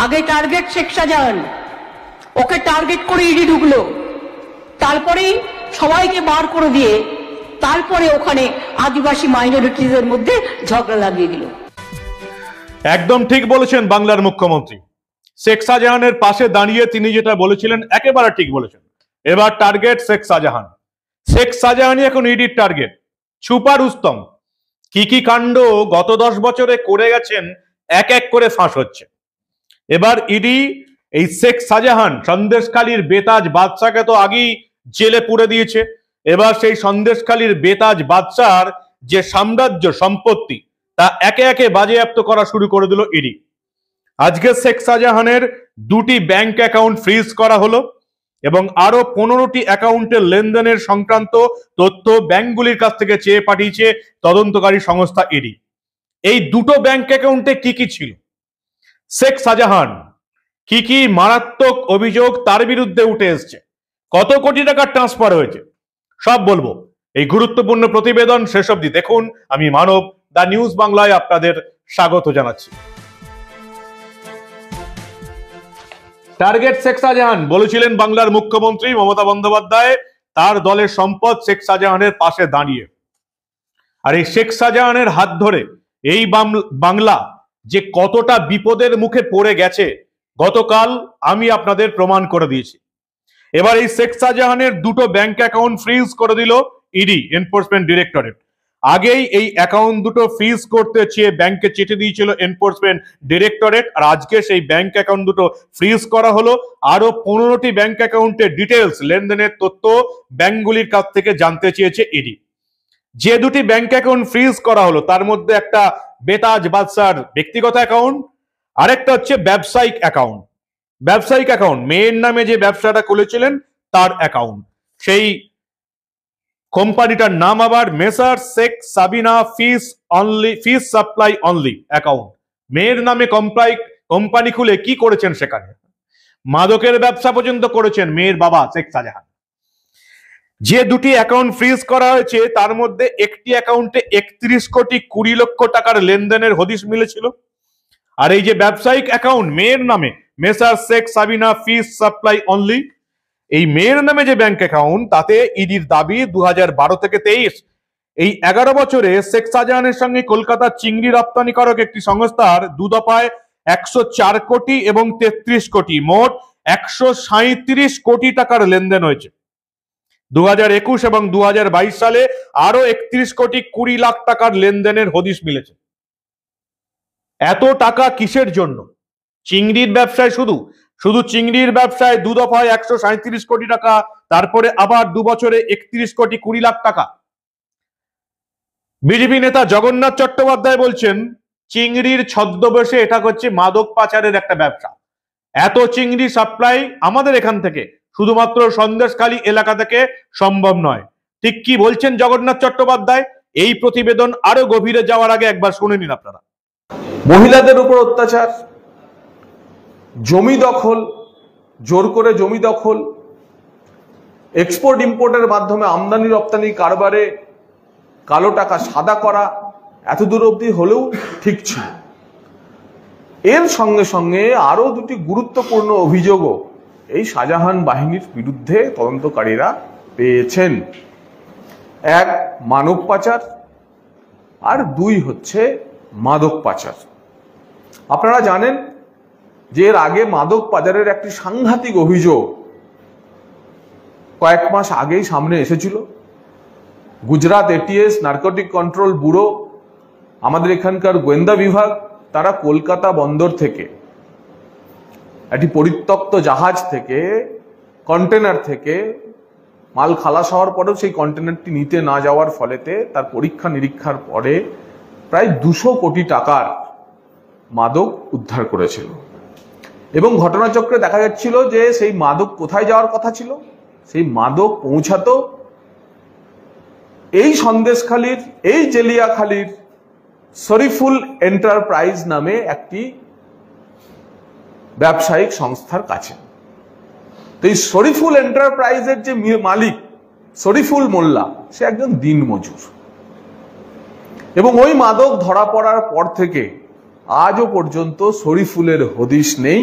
আগে টার্গেট শেখ শাহজাহান, ওকে টার্গেট করে ইডি ঢুকলো, তারপরেই সবাইকে বার করে দিয়ে তারপরে ওখানে আদিবাসী মাইনরিটিদের মধ্যে ঝগড়া লাগিয়ে দিল। একদম ঠিক বলেছেন বাংলার মুখ্যমন্ত্রী। শেখ শাহজাহানের পাশে দাঁড়িয়ে তিনি যেটা বলেছিলেন একেবারে ঠিক বলেছেন। এবার টার্গেট শেখ শাহজাহান। শেখ শাহজাহানই এখন ইডির টার্গেট। ছুপা রুস্তম কি কি কাণ্ড গত 10 বছরে করে গেছেন এক এক করে ফাঁস হচ্ছে। এবার ইডি এই শেখ শাহজাহান সন্দেশখালীর বেতাজ বাদশাকে তো আগেই জেলে পুরে দিয়েছে। এবার সেই সন্দেশখালীর বেতাজ বাদশার যে সাম্রাজ্য সম্পত্তি তা একে একে বাজেয়াপ্ত করা শুরু করে দিল ইডি। আজকে শেখ শাহজাহানের 2টি ব্যাংক অ্যাকাউন্ট ফ্রিজ করা হলো এবং আরো 15টি অ্যাকাউন্টের লেনদেনের সংক্রান্ত তথ্য ব্যাংকগুলির কাছ থেকে চেয়ে পাঠিয়েছে তদন্তকারী সংস্থা ইডি। এই 2টো ব্যাংক অ্যাকাউন্টে কি কি ছিল, শেখ শাহজাহান কি কি মারাত্মক অভিযোগ তার বিরুদ্ধে উঠে এসছে, কত কোটি টাকা ট্রান্সফার হয়েছে, সব বলবো এই গুরুত্বপূর্ণ প্রতিবেদন শেষ অবধি দেখুন। আমি মানব, দা নিউজ বাংলায় আপনাদের স্বাগত জানাচ্ছি। টার্গেট শেখ শাহজাহান বলেছিলেন বাংলার মুখ্যমন্ত্রী মমতা বন্দ্যোপাধ্যায় তার দলের সম্পদ শেখ শাহজাহানের পাশে দাঁড়িয়ে। আর এই শেখ শাহজাহানের হাত ধরে এই বাংলা যে কতটা বিপদের মুখে পড়ে গেছে গতকাল আমি আপনাদের প্রমাণ করে দিয়েছি। এবার এই শেখ শাহজাহানের 2টো ব্যাংক অ্যাকাউন্ট ফ্রিজ করে দিল ইডি, এনফোর্সমেন্ট ডিরেক্টরেট। আগেই এই অ্যাকাউন্ট 2টো ফ্রিজ করতে চেয়ে ব্যাংকে চিঠি দিয়েছিল এনফোর্সমেন্ট ডিরেক্টরেট, আর আজকে সেই ব্যাংক অ্যাকাউন্ট 2টো ফ্রিজ করা হলো। আরো 15টি ব্যাংক অ্যাকাউন্টের ডিটেলস, লেনদেনের তথ্য ব্যাংকগুলির কাছ থেকে জানতে চেয়েছে ইডি। যে 2টি ব্যাংক অ্যাকাউন্ট ফ্রিজ করা হলো তার মধ্যে একটা বেতাজ বাদশার ব্যক্তিগত অ্যাকাউন্ট, আরেকটা হচ্ছে ব্যবসায়িক অ্যাকাউন্ট। ব্যবসায়িক অ্যাকাউন্ট মেয়ের নামে যে ব্যবসাটা খুলেছিলেন তার অ্যাকাউন্ট। সেই কোম্পানিটার নাম আবার মেসার শেখ সাবিনা ফিস সাপ্লাই অনলি অ্যাকাউন্ট। মেয়ের নামে কোম্পানি খুলে কি করেছেন সেখানে? মাদকের ব্যবসা পর্যন্ত করেছেন মেয়ের বাবা শেখ শাহজাহান। যে 2টি অ্যাকাউন্ট ফ্রিজ করা হয়েছে তার মধ্যে একটি অ্যাকাউন্টে 31 কোটি 20 লক্ষ টাকার লেনদেনের হদিশ মিলেছিল। আর এই যে ব্যবসায়িক অ্যাকাউন্ট মেয়ের নামে মেসার শেখ সাবিনা ফিস সাপ্লাই অনলি, এই মেয়ের নামে যে ব্যাংক অ্যাকাউন্ট তাতে ইডির দাবি 2012 থেকে 23 এই 11 বছরে শেখ শাহজাহানের সঙ্গে কলকাতার চিংড়ি রপ্তানিকারক একটি সংস্থার 2 দফায় 104 কোটি এবং 33 কোটি মোট 137 কোটি টাকার লেনদেন হয়েছে। 2021 এবং 2022 সালে আরো 31 কোটি 20 লাখ টাকার লেনদেনের হদিশ মিলেছে। এত টাকা কিসের জন্য? চিংড়ির ব্যবসায় শুধু চিংড়ির ব্যবসায় 2 দফায় 137 কোটি টাকা, তারপরে আবার 2 বছরে 31 কোটি 20 লাখ টাকা। বিজেপি নেতা জগন্নাথ চট্টোপাধ্যায় বলছেন চিংড়ির ছদ্মবেশে এটা হচ্ছে মাদক পাচারের একটা ব্যবসা। এত চিংড়ি সাপ্লাই আমাদের এখান থেকে শুধুমাত্র সন্দেশখালী এলাকা থেকে সম্ভব নয়। ঠিক কি বলছেন জগন্নাথ চট্টোপাধ্যায়? এই প্রতিবেদন আরো গভীরে যাওয়ার আগে একবার শুনে নিন আপনারা। মহিলাদের উপর অত্যাচার, জমি দখল, জোর করে জমি দখল, এক্সপোর্ট ইম্পোর্টের মাধ্যমে আমদানি রপ্তানি কারবারে কালো টাকা সাদা করা, এত দূর অবধি হলেও ঠিক ছিল। এর সঙ্গে সঙ্গে আরো 2টি গুরুত্বপূর্ণ অভিযোগও এই শাহজাহান বাহিনীর বিরুদ্ধে তদন্তকারীরা পেয়েছেন। 1 মানব পাচার আর 2 হচ্ছে মাদক পাচার। আপনারা জানেন যে এর আগে মাদক পাচারের একটি সাংঘাতিক অভিযোগ কয়েক মাস আগেই সামনে এসেছিল। Gujarat ATS narcotic control bureau, আমাদের এখানকার গোয়েন্দা বিভাগ, তারা কলকাতা বন্দর থেকে একটি পরিত্যক্ত জাহাজ থেকে কন্টেনার থেকে মাল খালাস হওয়ার পরেও সেই কন্টেনারটি নিতে না যাওয়ার ফলেতে তার পরীক্ষা নিরীক্ষার পরে প্রায় 200 কোটি টাকার মাদক উদ্ধার করেছিল। এবং ঘটনাচক্রে দেখা যাচ্ছিল যে সেই মাদক কোথায় যাওয়ার কথা ছিল, সেই মাদক পৌঁছাতো এই সন্দেশখালীর, এই জেলিয়াখালীর শরীফুল এন্টারপ্রাইজ নামে একটি ব্যবসায়িক সংস্থার কাছে। তো এই শরীফুল এন্টারপ্রাইজের যে মালিক শরীফুল মোল্লা, সে একজন দিনমজুর এবং ওই মাদক ধরা পড়ার পর থেকে আজও পর্যন্ত শরীফুলের হদিশ নেই।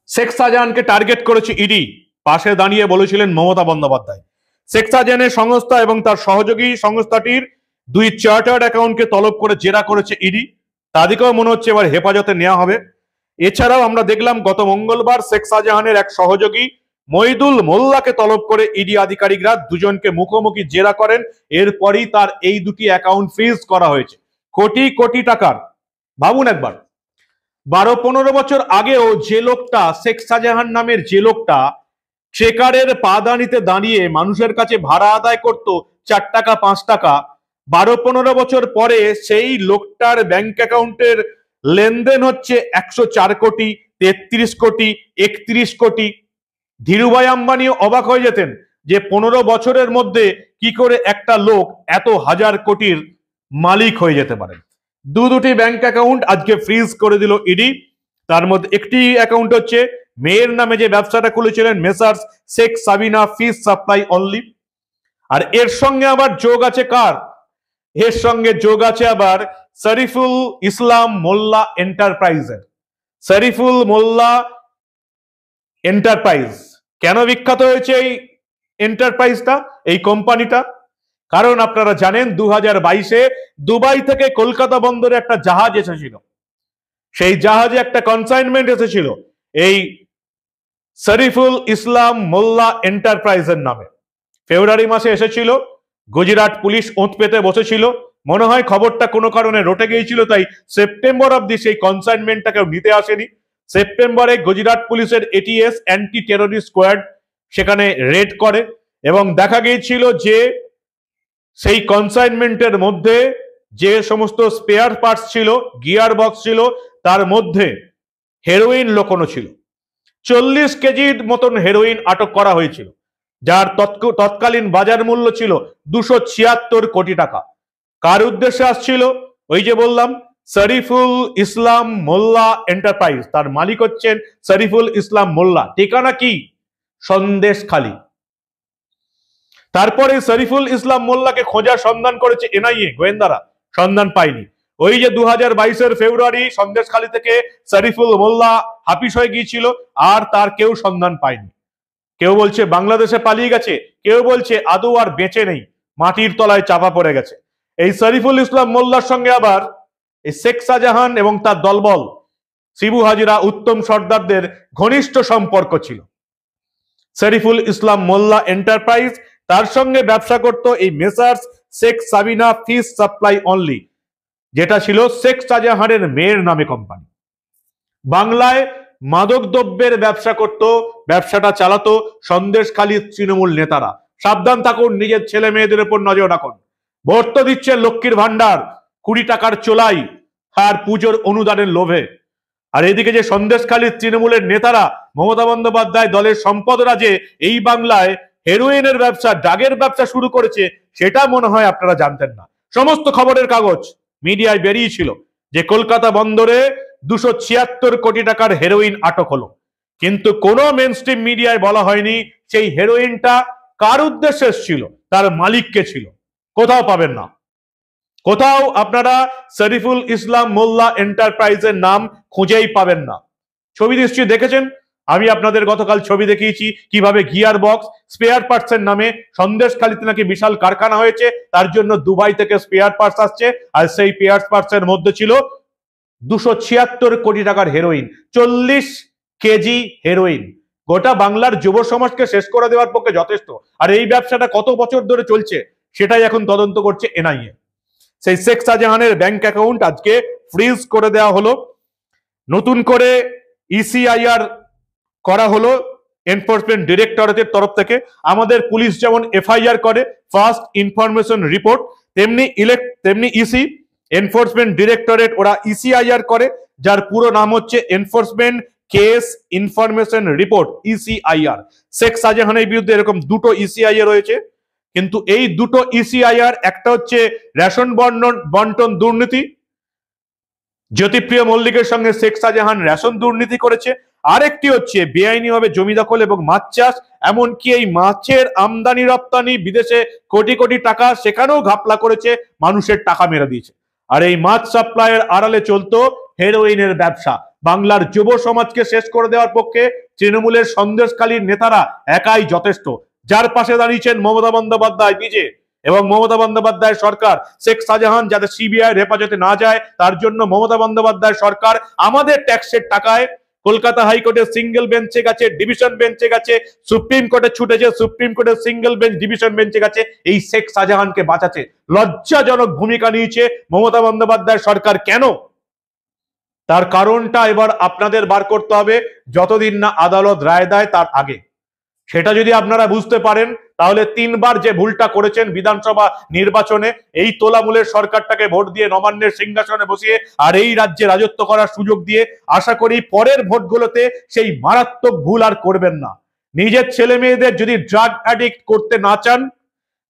শেখ শাহজাহানকে টার্গেট করেছে ইডি, পাশে দাঁড়িয়ে বলেছিলেন মমতা বন্দ্যোপাধ্যায়। শেখ শাহজাহানের সংস্থা এবং তার সহযোগী সংস্থাটির 2 চার্টার্ড অ্যাকাউন্টকে তলব করে জেরা করেছে ইডি। তাদেরকেও মনে হচ্ছে এবার হেফাজতে নেওয়া হবে। এছাড়াও আমরা দেখলাম গত মঙ্গলবার শেখ শাহজাহানের এক সহযোগী মইদুল মোল্লাকে তলব করে ইডি আধিকারিকরা দুজনকে মুখোমুখি জেরা করেন। এরপরই তার এই দুটি অ্যাকাউন্ট ফ্রিজ করা হয়েছে কোটি কোটি টাকার। ভাবুন একবার, 12-15 বছর আগেও যে লোকটা শেখ শাহজাহান নামের যে লোকটা ট্রেকারের পাদানিতে দাঁড়িয়ে মানুষের কাছে ভাড়া আদায় করত 4 টাকা 5 টাকা, 12-15 বছর পরে সেই লোকটার ব্যাংক অ্যাকাউন্টের লেনদেন হচ্ছে 104 কোটি, 33 কোটি, 31 কোটি। ধীরুভাই আম্বানিও অবাক হয়ে যেতেন যে 15 বছরের মধ্যে কি করে একটা লোক এত হাজার কোটির মালিক হয়ে যেতে পারে। দুটি ব্যাংক অ্যাকাউন্ট আজকে ফ্রিজ করে দিল ইডি। তার মধ্যে একটি অ্যাকাউন্ট হচ্ছে মেয়ের নামে যে ব্যবসাটা খুলেছিলেন Messrs Sheikh Sabina fish supply only. আর এর সঙ্গে আবার যোগ আছে কার? এর সঙ্গে যোগ আছে আবার শরীফুল ইসলাম মোল্লা এন্টারপ্রাইজের। শরীফুল মোল্লা এন্টারপ্রাইজ কেন বিখ্যাত হয়েছে এই এন্টারপ্রাইজটা, এই কোম্পানিটা? কারণ আপনারা জানেন 2022-এ দুবাই থেকে কলকাতা বন্দরে একটা জাহাজ এসেছিল। সেই জাহাজে একটা কনসাইনমেন্ট এসেছিল এই শরীফুল ইসলাম মোল্লা এন্টারপ্রাইজের নামে। ফেব্রুয়ারি মাসে এসেছিল, গুজরাট পুলিশ ওঁত পেতে বসেছিল। মনে হয় খবরটা কোনো কারণে রটে গিয়েছিল, তাই সেপ্টেম্বর অব্দি সেই কনসাইনমেন্টটা কেউ নিতে আসেনি। সেপ্টেম্বরে গুজরাট পুলিশের এটিএস অ্যান্টি টেররিস্ট স্কোয়াড সেখানে রেড করে এবং দেখা গিয়েছিল যে সেই কনসাইনমেন্টের মধ্যে যে সমস্ত স্পেয়ার পার্টস ছিল, গিয়ার বক্স ছিল, তার মধ্যে হেরোইন লুকোনো ছিল। 40 কেজির মতন হেরোইন আটক করা হয়েছিল, যার তৎকালীন বাজার মূল্য ছিল 276 কোটি টাকা। কার উদ্দেশ্যে আসছিল? ওই যে বললাম শরীফুল ইসলাম মোল্লা এন্টারপ্রাইজ, তার মালিক হচ্ছেন শরীফুল ইসলাম মোল্লা। ঠিকানা কি? সন্দেশখালী। তারপরে শরীফুল ইসলাম মোল্লাকে খোঁজার সন্ধান করেছে এনআইএ, গোয়েন্দারা, সন্ধান পায়নি। ওই যে 2022-এর ফেব্রুয়ারি সন্দেশখালী থেকে শরীফুল মোল্লা হাফিস হয়ে গিয়েছিল, আর তার কেউ সন্ধান পায়নি। কেউ বলছে বাংলাদেশে পালিয়ে গেছে, কেউ বলছে আদৌ আর বেঁচে নেই, মাটির তলায় চাপা পড়ে গেছে। এই শরীফুল ইসলাম মোল্লার সঙ্গে আবার এই শেখ শাহজাহান এবং তার দলবল শিবু হাজিরা, উত্তম সর্দারদের ঘনিষ্ঠ সম্পর্ক ছিল। শরীফুল ইসলাম মোল্লা এন্টারপ্রাইজ, তার সঙ্গে ব্যবসা করত এই messrs Sheikh Sabina fish supply only, যেটা ছিল শেখ শাহজাহানের মেয়ের নামে কোম্পানি। বাংলায় মাদক দ্রব্যের ব্যবসা করত, ব্যবসাটা চালাতো সন্দেশখালীর তৃণমূল নেতারা। সাবধান থাকুন, নিজের ছেলে মেয়েদের উপর নজর রাখুন। ভোট তো দিচ্ছে লক্ষ্মীর ভান্ডার, 20 টাকার চোলাই আর পুজোর অনুদানের লোভে। আর এদিকে যে সন্দেশখালীর তৃণমূলের নেতারা, মমতা বন্দ্যোপাধ্যায় দলের সম্পাদকরা যে এই বাংলায় হেরোইনের ব্যবসা, ড্রাগের ব্যবসা শুরু করেছে, সেটা মনে হয় আপনারা জানতেন না। সমস্ত খবরের কাগজ মিডিয়ায় বেরিয়েছিল যে কলকাতা বন্দরে 276 কোটি টাকার হেরোইন আটক হলো, কিন্তু কোনো মেইনস্ট্রিম মিডিয়ায় বলা হয়নি সেই হেরোইনটা কার উদ্দেশ্যে এসেছিল, তার মালিক কে ছিল। কোথাও পাবেন না, কোথাও আপনারা শরীফুল ইসলাম মোল্লা এন্টারপ্রাইজের নাম খুঁজেই পাবেন না। ছবি নিশ্চয়ই দেখেছেন, আমি আপনাদের গতকাল ছবি দেখিয়েছি কিভাবে গিয়ার বক্স স্পেয়ার পার্টস এর নামে সন্দেশখালীতে নাকি বিশাল কারখানা হয়েছে, তার জন্য দুবাই থেকে স্পেয়ার পার্টস আসছে, আর সেই স্পেয়ার পার্টস এর মধ্যে ছিল 276 কোটি টাকার হেরোইন, 40 কেজি হেরোইন। গোটা বাংলার যুব সমাজকে শেষ করে দেওয়ার পক্ষে যথেষ্ট। আর এই ব্যবসাটা কত বছর ধরে চলছে সেটাই এখন তদন্ত করছে এনআইএ। সেই শেখ শাহজাহানের ব্যাংক অ্যাকাউন্ট আজকে ফ্রিজ করে দেওয়া হলো, নতুন করে ইসিআইআর করা হলো এনফোর্সমেন্ট ডিরেক্টরেটের তরফ থেকে। আমাদের পুলিশ যেমন এফআইআর করে, ফার্স্ট ইনফরমেশন রিপোর্ট, তেমনি ইসি এনফোর্সমেন্ট ডিরেক্টরেট ওরা ইসিআইআর করে, যার পুরো নাম হচ্ছে enforcement case information report, ECIR. Sheikh শাহজাহানের বিরুদ্ধে এরকম 2টো ইসিআইআর রয়েছে, কিন্তু এই 2টো ইসিআইআর, একটা হচ্ছে রেশন বন্টন দুর্নীতি, জ্যোতিপ্রিয় মল্লিকের সঙ্গে শেখ শাহজাহান রেশন দুর্নীতি করেছে, আরেকটি হচ্ছে বেআইনিভাবে জমি দখল এবং মাছ চাষ, এমনকি এই মাছের আমদানি রপ্তানি বিদেশে কোটি কোটি টাকা, সেখানেও ঘাপলা করেছে, মানুষের টাকা মেরে দিয়েছে। আর এই মাছ সাপ্লাইয়ের আড়ালে চলতো হেরোইনের ব্যবসা। বাংলার যুব সমাজকে শেষ করে দেওয়ার পক্ষে তৃণমূলের সন্দেশখালীর নেতারা একাই যথেষ্ট, যার পাশে দাঁড়িয়েছেন মমতা বন্দ্যোপাধ্যায় নিজে এবং মমতা বন্দ্যোপাধ্যায় সরকার। শেখ শাহজাহান যাতে সিবিআই হেফাজতে না যায় তার জন্য মমতা বন্দ্যোপাধ্যায় সরকার আমাদের ট্যাক্সের টাকায় কলকাতা হাইকোর্টের সিঙ্গেল বেঞ্চে গেছে, ডিভিশন বেঞ্চে গেছে, সুপ্রিম কোর্টে ছুটেছে, সুপ্রিম কোর্টের সিঙ্গেল বেঞ্চ ডিভিশন বেঞ্চে গেছে এই শেখ শাহজাহানকে বাঁচাতে। লজ্জাজনক ভূমিকা নিয়েছে মমতা বন্দ্যোপাধ্যায় সরকার। কেন? তার কারণটা এবার আপনাদের বার করতে হবে, যতদিন না আদালত রায় দেয় তার আগে। সেটা যদি আপনারা বুঝতে পারেন তাহলে 3 বার যে ভুলটা করেছেন বিধানসভা নির্বাচনে, এই তোলামূলের সরকারটাকে ভোট দিয়ে নবান্নের সিংহাসনে বসিয়ে আর এই রাজ্যে রাজত্ব করার সুযোগ দিয়ে, আশা করি পরের ভোটগুলোতে সেই মারাত্মক ভুল আর করবেন না। নিজের ছেলে মেয়েদের যদি ড্রাগ অ্যাডিক্ট করতে না চান,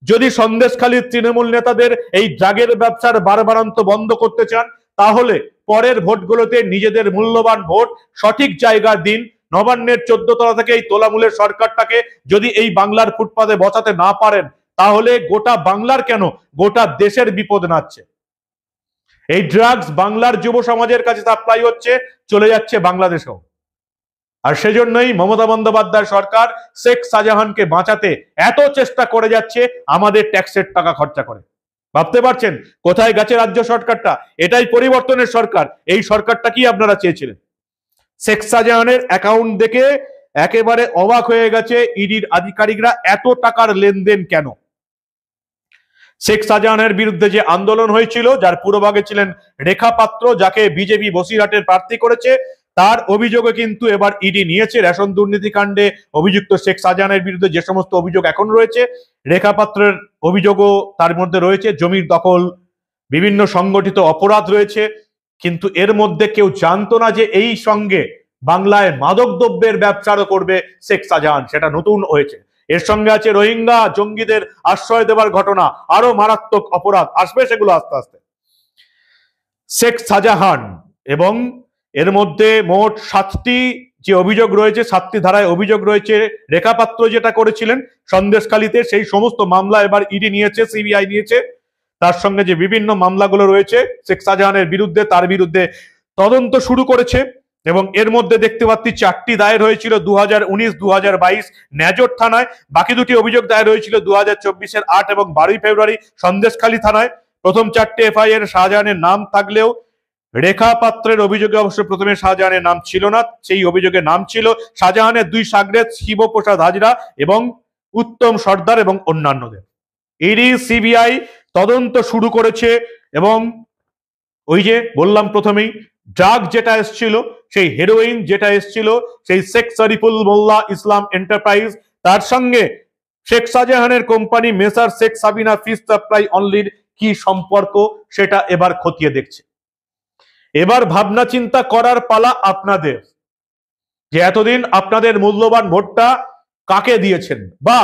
যদি সন্দেশখালীর তৃণমূল নেতাদের এই ড্রাগের ব্যবসার বারবারান্ত বন্ধ করতে চান, তাহলে পরের ভোটগুলোতে নিজেদের মূল্যবান ভোট সঠিক জায়গা দিন। নবান্নের 14 তলা থেকে এই তোলামূলের সরকারটাকে যদি এই বাংলার ফুটপাতে বসাতে না পারেন, তাহলে গোটা বাংলার কেন গোটা দেশের বিপদ নাচ্ছে। এই ড্রাগস বাংলার যুব সমাজের কাছে সাপ্লাই হচ্ছে, চলে যাচ্ছে বাংলাদেশেও। আর সেজন্যই মমতা বন্দ্যোপাধ্যায় সরকার শেখ শাহজাহানকে বাঁচাতে এত চেষ্টা করে যাচ্ছে আমাদের ট্যাক্সের টাকা খরচা করে। ভাবতে পারছেন কোথায় গেছে রাজ্য সরকারটা? এটাই পরিবর্তনের সরকার। এই সরকারটা কি আপনারা চেয়েছিলেন? শেখ শাহজাহানের অ্যাকাউন্ট দেখে একেবারে অবাক হয়ে গেছে ইডির আধিকারিকরা, এত টাকার লেনদেন কেন? শেখ শাহজাহানের বিরুদ্ধে যে আন্দোলন হয়েছিল, যার পুরোভাগে ছিলেন রেখা পাত্র, যাকে বিজেপি বসিরহাটের প্রার্থী করেছে, তার অভিযোগে কিন্তু এবার ইডি নিয়েছে। রেশন দুর্নীতি কাণ্ডে অভিযুক্ত শেখ শাহজাহানের বিরুদ্ধে যে সমস্ত অভিযোগ এখন রয়েছে, রেখা পাত্রের অভিযোগও তার মধ্যে রয়েছে। জমির দখল, বিভিন্ন সংগঠিত অপরাধ রয়েছে। কিন্তু এর মধ্যে কেউ জানতো না যে এই সঙ্গে বাংলায় মাদক দ্রব্যের ব্যবসাও করবে শেখ শাহজাহান। সেটা নতুন হয়েছে। এর সঙ্গে আছে রোহিঙ্গা জঙ্গিদের আশ্রয় দেওয়ার ঘটনা, আরো মারাত্মক অপরাধ আসবে, সেগুলো আস্তে আস্তে। শেখ শাহজাহান এবং এর মধ্যে মোট 7টি যে অভিযোগ রয়েছে, 7টি ধারায় অভিযোগ রয়েছে। রেখা পাত্র যেটা করেছিলেন সন্দেশখালীতে, সেই সমস্ত মামলা এবার ইডি নিয়েছে, সিবিআই নিয়েছে। তার সঙ্গে যে বিভিন্ন মামলাগুলো রয়েছে শেখ শাহজাহানের বিরুদ্ধে, তার বিরুদ্ধে তদন্ত শুরু করেছে। এবং এর মধ্যে দেখতে পাচ্ছি 4টি দায়ের হয়েছিল 2019, 2022 ন্যাজর থানায়। বাকি 2টি অভিযোগ দায়ের হয়েছিল 2024-এর 8 এবং 12 ফেব্রুয়ারি সন্দেশখালী থানায়। প্রথম 4টে এফআইআর শাহজাহানের নাম থাকলেও রেখা পাত্রের অভিযোগে অবশ্য প্রথমে শাহজাহানের নাম ছিল না। সেই অভিযোগে নাম ছিল শাহজাহানের 2 সাগরেদ শিবপ্রসাদ হাজরা এবং উত্তম সর্দার এবং অন্যান্যদের। ইডি সিবিআই তদন্ত শুরু করেছে এবং ওই যে বললাম প্রথমেই, ড্রাগ যেটা এসছিল, সেই হেরোইন যেটা এসছিল, সেই শেখ শরীফুল মোল্লা ইসলাম এন্টারপ্রাইজ, তার সঙ্গে শেখ শাহজাহানের company মেসার Sheikh Sabina fish supply অনলির কি সম্পর্ক, সেটা এবার খতিয়ে দেখছে। এবার ভাবনা চিন্তা করার পালা আপনাদের, যে এতদিন আপনাদের মূল্যবান ভোটটা কাকে দিয়েছেন, বা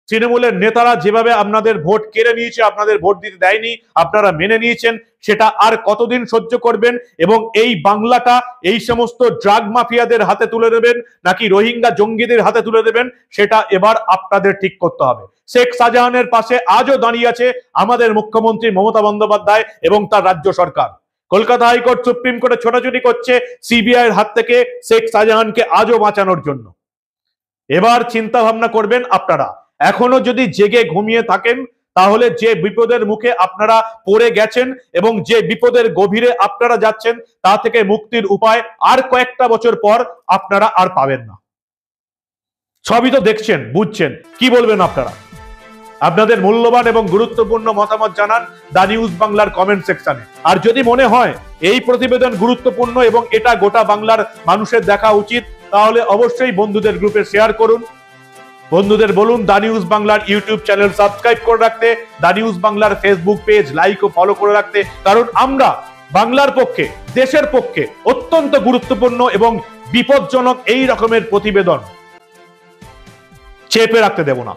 তৃণমূলের নেতারা যেভাবে আপনাদের ভোট কেড়ে নিয়েছে, আপনাদের ভোট দিতে দেয়নি, আপনারা মেনে নিয়েছেন, সেটা আর কতদিন সহ্য করবেন? এবং এই বাংলাটা এই সমস্ত ড্রাগ মাফিয়াদের হাতে তুলে দেবেন নাকি রোহিঙ্গা জঙ্গিদের হাতে তুলে দেবেন, সেটা এবার আপনাদের ঠিক করতে হবে। শেখ শাহজাহানের পাশে আজও দাঁড়িয়ে আছে আমাদের মুখ্যমন্ত্রী মমতা বন্দ্যোপাধ্যায় এবং তার রাজ্য সরকার। কলকাতা হাইকোর্ট, সুপ্রিম কোর্টে ছোটাছুটি করছে সিবিআই এর হাত থেকে শেখ শাহজাহানকে আজও বাঁচানোর জন্য। এবার চিন্তা ভাবনা করবেন আপনারা। এখনো যদি জেগে ঘুমিয়ে থাকেন, তাহলে যে বিপদের মুখে আপনারা পড়ে গেছেন এবং যে বিপদের গভীরে আপনারা যাচ্ছেন, তা থেকে মুক্তির উপায় আর কয়েকটা বছর পর আপনারা আর পাবেন না। সবই তো দেখছেন, বুঝছেন। কি বলবেন আপনারা? আপনাদের মূল্যবান এবং গুরুত্বপূর্ণ মতামত জানান দা নিউজ বাংলার কমেন্ট সেকশনে। আর যদি মনে হয় এই প্রতিবেদন গুরুত্বপূর্ণ এবং এটা গোটা বাংলার মানুষের দেখা উচিত, তাহলে অবশ্যই বন্ধুদের গ্রুপে শেয়ার করুন। বন্ধুদের বলুন দা নিউজ বাংলার ইউটিউব চ্যানেল সাবস্ক্রাইব করে রাখতে, দা নিউজ বাংলার ফেসবুক পেজ লাইক ও ফলো করে রাখতে। কারণ আমরা বাংলার পক্ষে, দেশের পক্ষে অত্যন্ত গুরুত্বপূর্ণ এবং বিপজ্জনক এই রকমের প্রতিবেদন চেপে রাখতে দেব না।